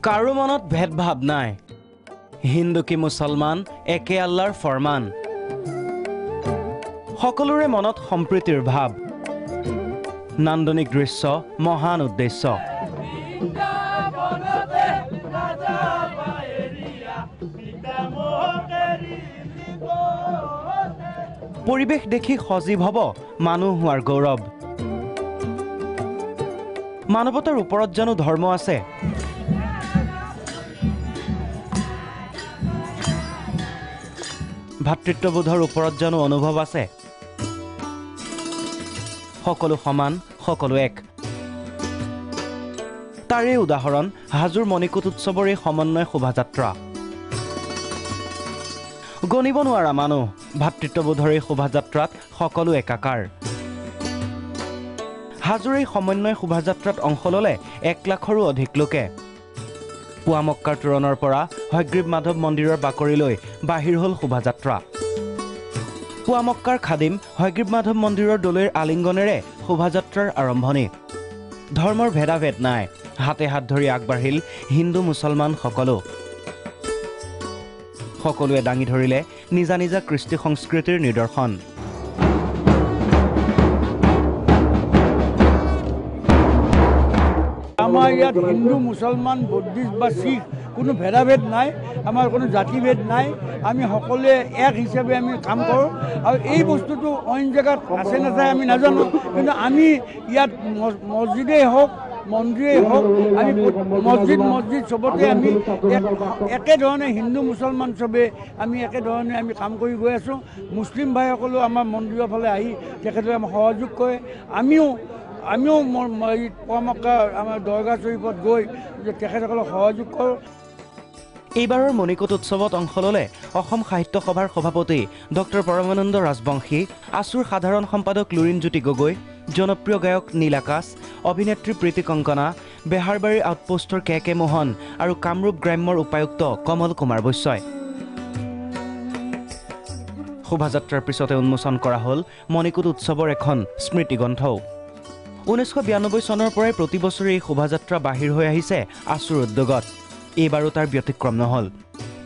কাৰো মনত ভেদভাৱ নাই হিন্দু কি মুছলমান একে আল্লাহৰ ফৰমান সকলোৰে মনত সম্প্ৰীতিৰ ভাৱ নান্দনিক দৃশ্য মহান উদ্দেশ্য পৰিৱেশ দেখি সজীৱ হ'ব মানুহ হোৱাৰ গৌৰৱ মানৱতাৰ ওপৰত জানো ধৰ্ম আছে ভাতৃত্ববোধৰ ওপৰত জানো অনুভৱ আছে সকলো সমান সকলো এক তাৰে উদাহৰণ হাজোৰ মণিকূট উৎসৱৰ এই সমন্বয় শোভাযাত্ৰা গণিব নোৱাৰা মানুহ ভাতৃত্ববোধৰ এই শোভাযাত্ৰাত সকলো একাকাৰ হাজোৰ এই সমন্বয় শোভাযাত্ৰাত অংশ ল'লে 1 লাখৰো অধিক লোকে পুৱা মক্কাৰ তোৰণৰ পৰা হয়গ্ৰীৱ মাধৱ মন্দিৰৰ বাকৰিলৈ বাহিৰ হ'ল শোভাযাত্ৰা পুৱা মক্কাৰ খাদিম হয়গ্ৰীৱ মাধৱ মন্দিৰৰ দলৈৰ আলিংগনেৰে শোভাযাত্ৰাৰ আৰম্ভণি ধৰ্মৰ ভেদাভেদ নাই হাতে হাত ধৰি আগবাঢ়িল হিন্দু মুছলমান সকলোৱে দাঙি ধৰিলে নিজা নিজা কৃষ্টি সংস্কৃতিৰ নিদৰ্শন আমাৰ ইয়াত হিন্দু মুছলমান বুদ্ধিষ্ট বা শিখ কোনো ভেদাভেদ নাই আমাৰ কোনো জাতিভেদ নাই আমি সকলোৱে এক হিচাপে আমি কাম কৰোঁ আৰু এই বস্তুটো অইন জেগাত আছে নাথাকে আমি নাজানো কিন্তু আমি ইয়াত মছজিদেই হওক মন্দিৰেই হওক আমি মছজিদ চবতে আমি একেধৰণে হিন্দু মুছলমান চবে আমি একেধৰণে আমি কাম কৰি গৈ আছোঁ মুছলিম ভাইসকলেও আমাৰ মন্দিৰৰ ফালে আহি তেখেতলোকে আমাক সহযোগ কৰে আমিও পৰামৰ্শ আমাৰ দৰগাহ শ্বৰীফত গৈ তেখেতসকলক সহযোগ কৰোঁ এইবাৰৰ মণিকূট উৎসৱত অংশ ল'লে অসম সাহিত্য সভাৰ সভাপতি ডক্টৰ পৰমানন্দ ৰাজবংশী আছুৰ সাধাৰণ সম্পাদক লুৰিণজ্যোতি গগৈ জনপ্ৰিয় গায়ক নীল আকাশ অভিনেত্ৰী প্ৰীতি কংকনা বেহাৰবাৰী আউটপোষ্টৰ কে মোহন আৰু কামৰূপ গ্ৰাম্যৰ উপায়ুক্ত কমল কুমাৰ বৈশ্যই শোভাযাত্ৰাৰ পিছতে উন্মোচন কৰা হ'ল মণিকূট উৎসৱৰ এখন স্মৃতিগ্ৰন্থও 1992 চনৰ পৰাই প্ৰতি বছৰে এই শোভাযাত্ৰা বাহিৰ হৈ আহিছে আছুৰ উদ্যোগত এইবাৰো তাৰ ব্যতিক্ৰম নহল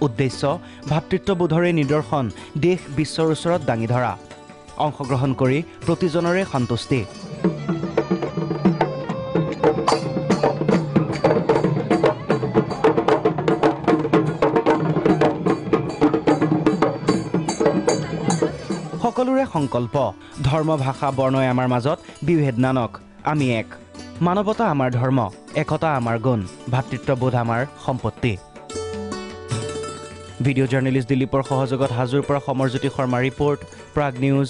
উদ্দেশ্য ভাতৃত্ববোধৰে নিদৰ্শন দেশ বিশ্বৰ ওচৰত দাঙি ধৰা অংশগ্ৰহণ কৰি প্ৰতিজনৰে সন্তুষ্টি সকলোৰে সংকল্প ধৰ্ম ভাষা বৰ্ণই আমাৰ মাজত বিভেদ নানক আমি এক মানৱতা আমাৰ ধৰ্ম একতা আমাৰ গুণ ভাতৃত্ববোধ আমাৰ সম্পত্তি ভিডিঅ' জাৰ্নেলিষ্ট দিলীপৰ সহযোগত হাজোৰ পৰা সমৰজ্যোতি শৰ্মা ৰিপৰ্ট প্ৰাগ নিউজ